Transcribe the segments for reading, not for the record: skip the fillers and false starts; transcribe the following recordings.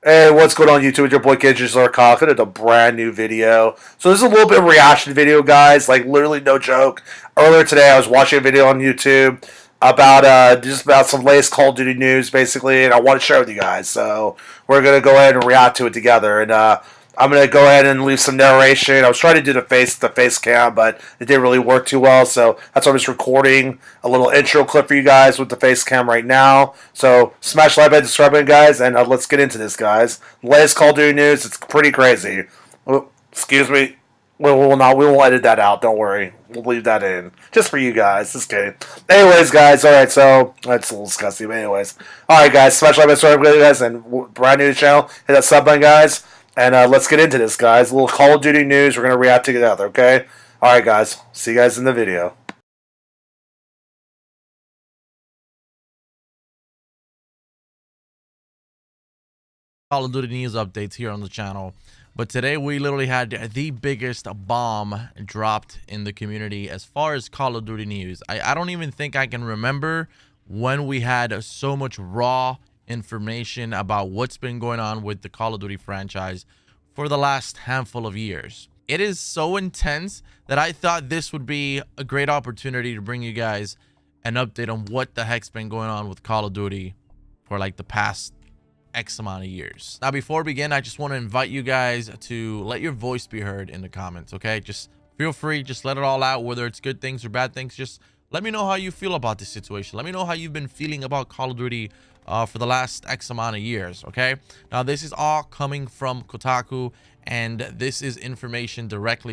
Hey, what's going on YouTube? It's your boy Kid Cock. It's a brand new video. So this is a little bit of a reaction video, guys. Like literally no joke. Earlier today, I was watching a video on YouTube about just about some latest Call of Duty news, basically, and I want to share with you guys. So we're gonna go ahead and react to it together. And I'm gonna go ahead and leave some narration. I was trying to do the face cam, but it didn't really work too well. So that's why I'm just recording a little intro clip for you guys with the face cam right now. So smash like button, subscribe button, guys, and let's get into this, guys. Latest Call of Duty news. It's pretty crazy. Oh, excuse me. We will not. We won't edit that out. Don't worry. We'll leave that in just for you guys. Just kidding. Anyways, guys. All right. So that's a little disgusting. But anyways. All right, guys. Smash like button, subscribe, guys, and brand new to the channel. Hit that sub button, guys. And let's get into this, guys. A little Call of Duty news. We're gonna react together. Okay. All right, guys. See you guys in the video. Call of Duty news updates here on the channel. But today we literally had the biggest bomb dropped in the community as far as Call of Duty news. I don't even think I can remember when we had so much raw information about what's been going on with the Call of Duty franchise for the last handful of years. It is so intense that I thought this would be a great opportunity to bring you guys an update on what the heck's been going on with Call of Duty for like the past X amount of years. Now, before we begin, I just want to invite you guys to let your voice be heard in the comments, okay? Just feel free, just let it all out, whether it's good things or bad things. Just let me know how you feel about this situation. Let me know how you've been feeling about Call of Duty for the last X amount of years, okay? Now, this is all coming from Kotaku, and this is information directly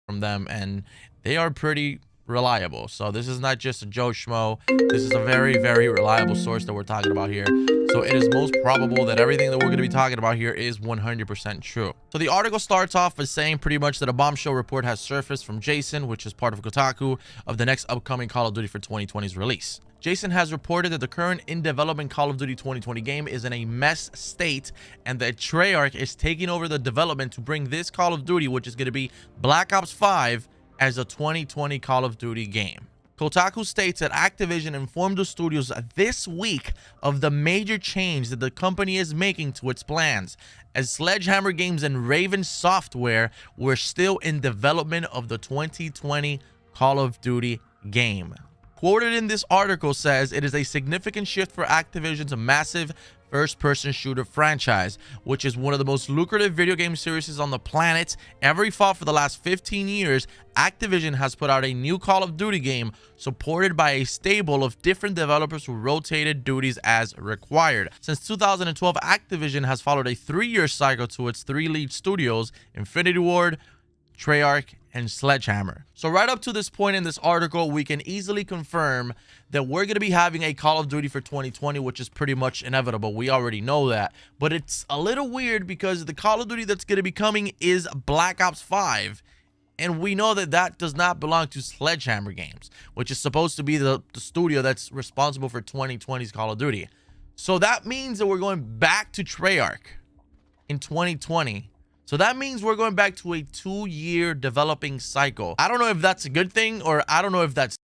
from them, and they are pretty reliable. So this is not just a Joe Schmo. This is a very, very reliable source that we're talking about here. So it is most probable that everything that we're going to be talking about here is 100% true. So the article starts off by saying pretty much that a bombshell report has surfaced from Jason, which is part of Kotaku, of the next upcoming Call of Duty for 2020's release. Jason has reported that the current in-development Call of Duty 2020 game is in a mess state and that Treyarch is taking over the development to bring this Call of Duty, which is going to be Black Ops 5, as a 2020 Call of Duty game. Kotaku states that Activision informed the studios this week of the major change that the company is making to its plans, as Sledgehammer Games and Raven Software were still in development of the 2020 Call of Duty game. Quoted in this article says it is a significant shift for Activision's massive first-person shooter franchise, which is one of the most lucrative video game series on the planet. Every fall for the last 15 years, Activision has put out a new Call of Duty game supported by a stable of different developers who rotated duties as required. Since 2012, Activision has followed a 3-year cycle to its 3 lead studios, Infinity Ward, Treyarch, and Sledgehammer. So right up to this point in this article, we can easily confirm that we're going to be having a Call of Duty for 2020, which is pretty much inevitable. We already know that. But it's a little weird because the Call of Duty that's going to be coming is Black Ops 5. And we know that that does not belong to Sledgehammer Games, which is supposed to be the studio that's responsible for 2020's Call of Duty. So that means that we're going back to Treyarch in 2020. So that means we're going back to a 2-year developing cycle. I don't know if that's a good thing, or I don't know if that's...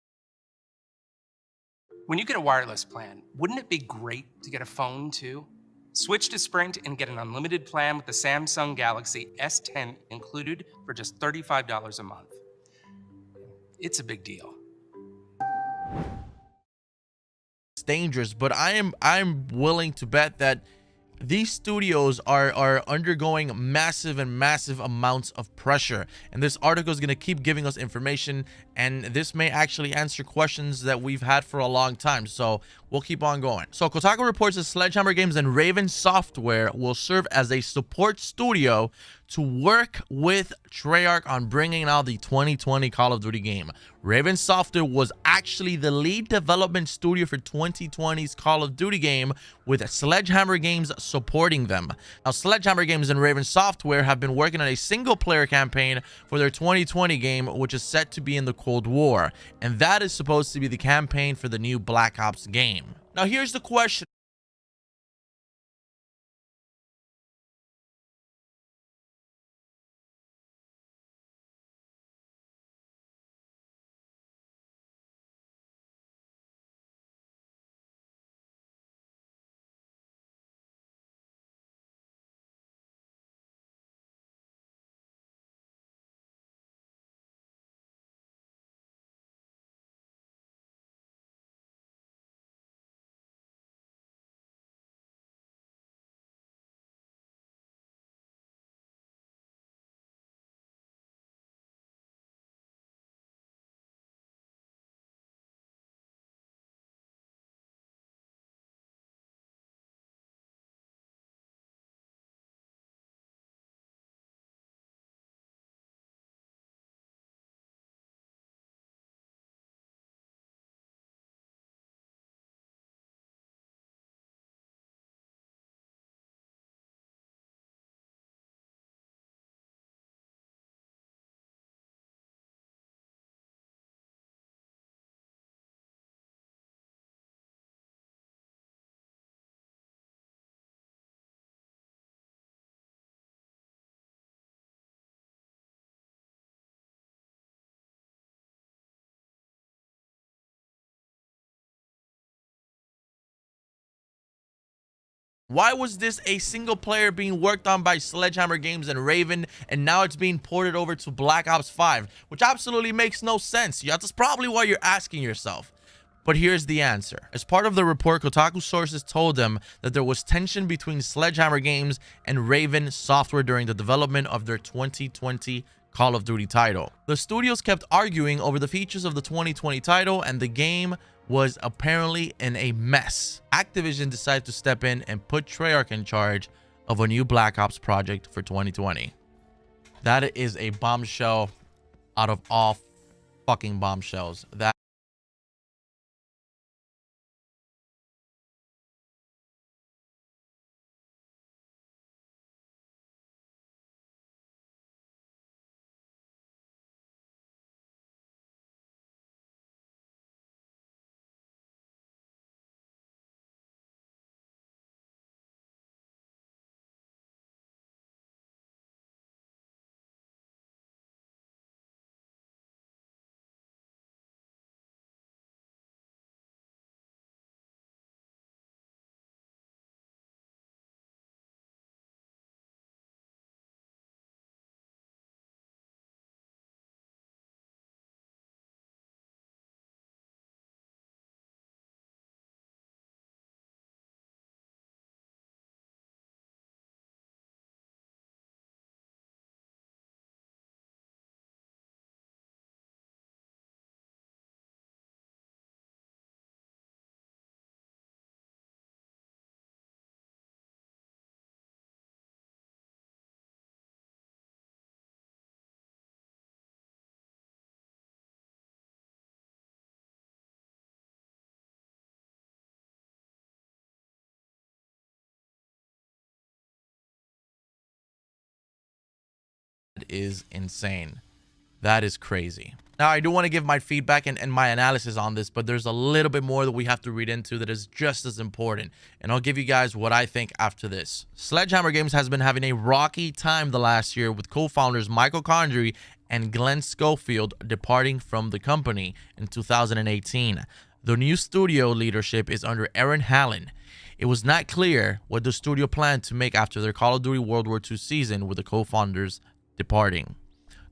When you get a wireless plan, wouldn't it be great to get a phone too? Switch to Sprint and get an unlimited plan with the Samsung Galaxy S10 included for just $35 a month. It's a big deal. It's dangerous, but I'm willing to bet that these studios are undergoing massive amounts of pressure, and this article is going to keep giving us information, and this may actually answer questions that we've had for a long time. So we'll keep on going. So Kotaku reports that Sledgehammer Games and Raven Software will serve as a support studio to work with Treyarch on bringing out the 2020 Call of Duty game. Raven Software was actually the lead development studio for 2020's Call of Duty game, with Sledgehammer Games supporting them. Now, Sledgehammer Games and Raven Software have been working on a single-player campaign for their 2020 game, which is set to be in the Cold War, and that is supposed to be the campaign for the new Black Ops game. Now, here's the question. Why was this a single player being worked on by Sledgehammer Games and Raven, and now it's being ported over to Black Ops 5, which absolutely makes no sense? Yeah, that's probably what you're asking yourself. But here's the answer. As part of the report, Kotaku sources told them that there was tension between Sledgehammer Games and Raven Software during the development of their 2020 Call of Duty title. The studios kept arguing over the features of the 2020 title, and the game was apparently in a mess. Activision decided to step in and put Treyarch in charge of a new Black Ops project for 2020. That is a bombshell out of all fucking bombshells. That is insane. That is crazy. Now, I do want to give my feedback and my analysis on this, but there's a little bit more that we have to read into that is just as important. And I'll give you guys what I think after this. Sledgehammer Games has been having a rocky time the last year, with co-founders Michael Condrey and Glenn Schofield departing from the company in 2018. The new studio leadership is under Aaron Hallen. It was not clear what the studio planned to make after their Call of Duty World War II season, with the co-founders departing.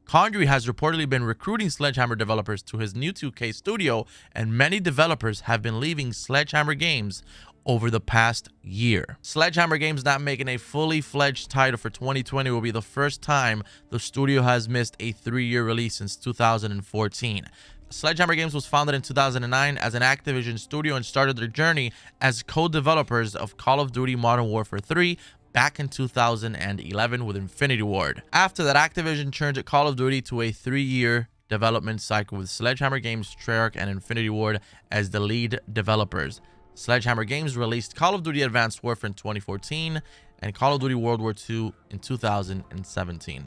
Condrey has reportedly been recruiting Sledgehammer developers to his new 2K studio, and many developers have been leaving Sledgehammer Games over the past year. Sledgehammer Games not making a fully fledged title for 2020 will be the first time the studio has missed a 3-year release since 2014. Sledgehammer Games was founded in 2009 as an Activision studio and started their journey as co-developers of Call of Duty Modern Warfare 3 back in 2011 with Infinity Ward. After that, Activision turned Call of Duty to a 3-year development cycle with Sledgehammer Games, Treyarch, and Infinity Ward as the lead developers. Sledgehammer Games released Call of Duty Advanced Warfare in 2014 and Call of Duty World War II in 2017.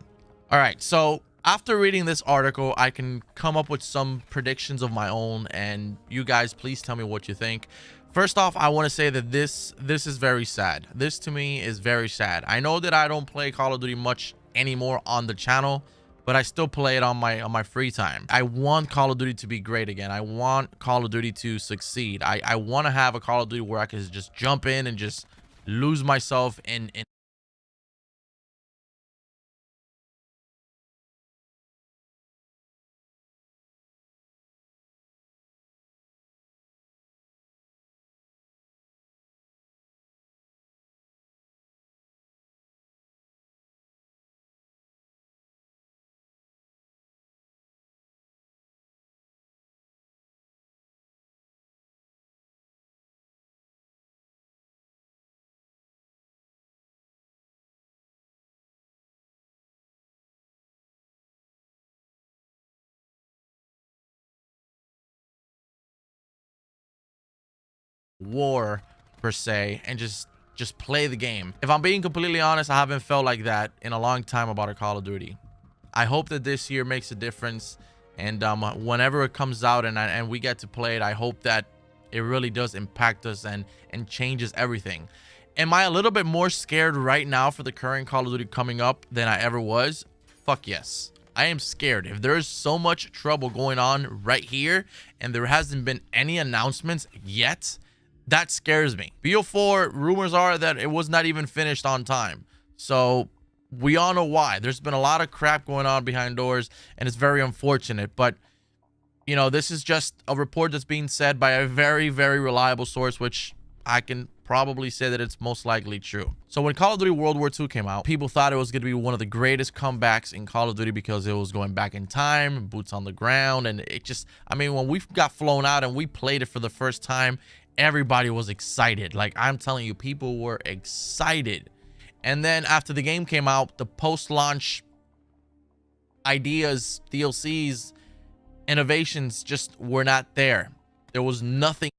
All right, so after reading this article, I can come up with some predictions of my own, and you guys please tell me what you think. First off, I want to say that this is very sad. This to me is very sad. I know that I don't play Call of Duty much anymore on the channel, but I still play it on my free time. I want Call of Duty to be great again. I want Call of Duty to succeed. I want to have a Call of Duty where I can just jump in and just lose myself in war per se and just play the game. If I'm being completely honest, I haven't felt like that in a long time about a Call of Duty. I hope that this year makes a difference, and whenever it comes out and we get to play it, I hope that it really does impact us and changes everything. Am I a little bit more scared right now for the current Call of Duty coming up than I ever was? Fuck yes. I am scared. If there is so much trouble going on right here and there hasn't been any announcements yet, That scares me. BO4, rumors are that it was not even finished on time. So we all know why. There's been a lot of crap going on behind doors, and it's very unfortunate. But, you know, this is just a report that's being said by a very, very reliable source, which I can probably say that it's most likely true. So when Call of Duty World War II came out, people thought it was going to be one of the greatest comebacks in Call of Duty because it was going back in time, boots on the ground, and it just, I mean, when we got flown out and we played it for the first time, everybody was excited. Like, I'm telling you, people were excited. And then after the game came out, the post-launch ideas, DLCs, innovations just were not there. There was nothing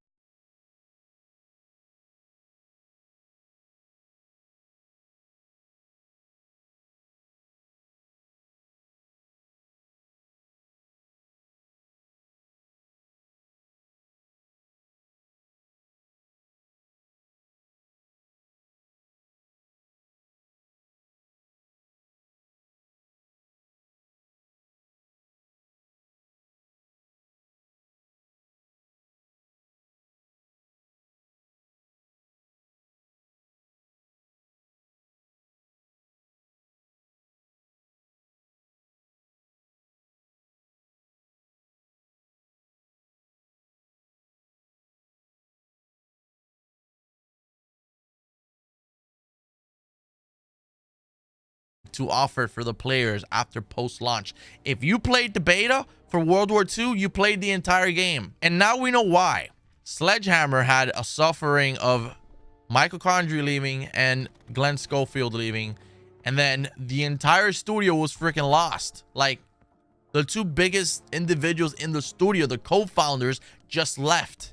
to offer for the players after post-launch. If you played the beta for World War II, you played the entire game. And now we know why. Sledgehammer had a suffering of Michael Condrey leaving and Glenn Schofield leaving. And then the entire studio was freaking lost. Like, the two biggest individuals in the studio, the co-founders, just left.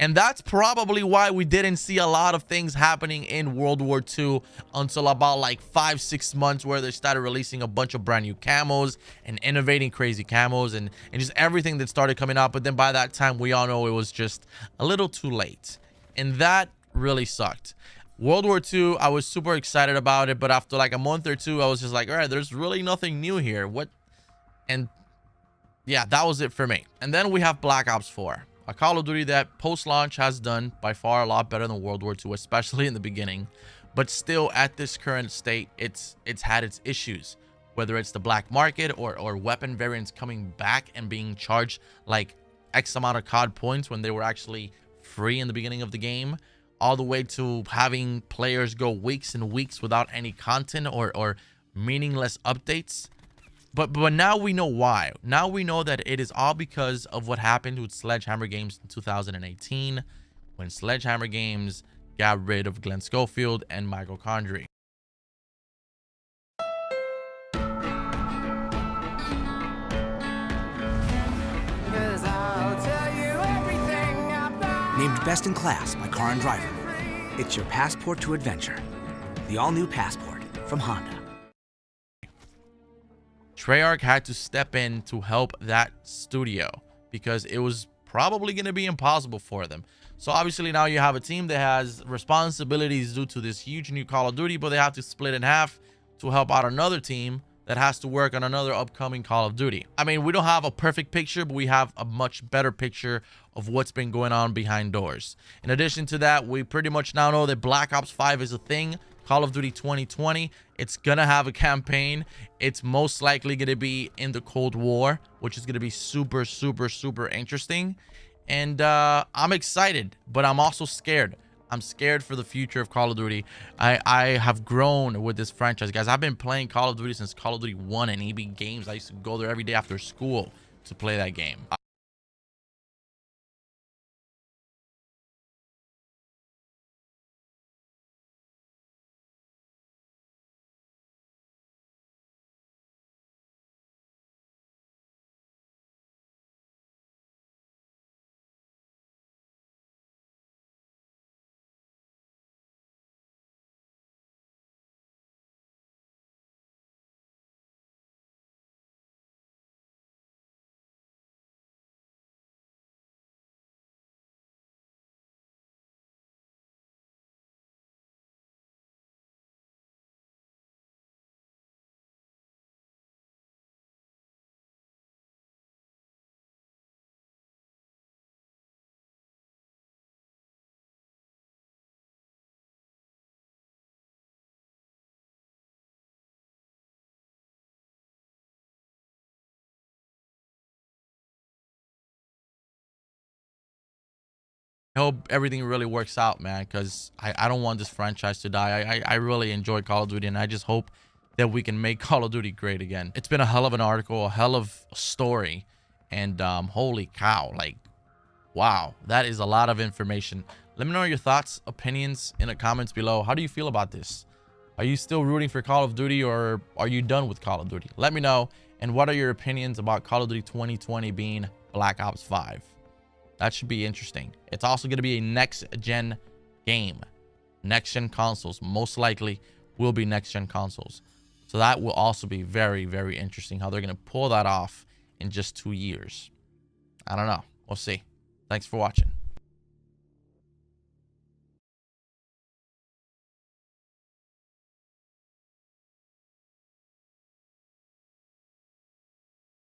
And that's probably why we didn't see a lot of things happening in World War II until about like 5-6 months, where they started releasing a bunch of brand new camos and innovating crazy camos and just everything that started coming out. But then by that time, we all know it was just a little too late. And that really sucked. World War II, I was super excited about it, but after like a month or two, I was just like, all right, there's really nothing new here. What? And yeah, that was it for me. And then we have Black Ops 4. A Call of Duty that post-launch has done by far a lot better than World War II, especially in the beginning. But still, at this current state, it's had its issues. Whether it's the black market or weapon variants coming back and being charged like X amount of COD points when they were actually free in the beginning of the game, all the way to having players go weeks and weeks without any content or meaningless updates. But now we know why. Now we know that it is all because of what happened with Sledgehammer Games in 2018, when Sledgehammer Games got rid of Glenn Schofield and Michael Condrey. Named Best in Class by Car and Driver. It's your passport to adventure. The all-new Passport from Honda. Treyarch had to step in to help that studio because it was probably going to be impossible for them. So obviously now you have a team that has responsibilities due to this huge new Call of Duty, but they have to split in half to help out another team that has to work on another upcoming Call of Duty. I mean, we don't have a perfect picture, but we have a much better picture of what's been going on behind doors. In addition to that, we pretty much now know that Black Ops 5 is a thing. Call of Duty 2020, it's gonna have a campaign. It's most likely gonna be in the Cold War, which is gonna be super, super, super interesting. And I'm excited, but I'm also scared. I'm scared for the future of Call of Duty. I have grown with this franchise, guys. I've been playing Call of Duty since Call of Duty 1 and EB Games. I used to go there every day after school to play that game. I hope everything really works out, man, because I don't want this franchise to die. I really enjoy Call of Duty, and I just hope that we can make Call of Duty great again. It's been a hell of an article, a hell of a story, and holy cow, like, wow, that is a lot of information. Let me know your thoughts, opinions in the comments below. How do you feel about this? Are you still rooting for Call of Duty, or are you done with Call of Duty? Let me know. And what are your opinions about Call of Duty 2020 being Black Ops 5? That should be interesting. It's also going to be a next-gen game. Next-gen consoles. Most likely will be next-gen consoles. So that will also be very, very interesting how they're going to pull that off in just 2 years. I don't know. We'll see. Thanks for watching.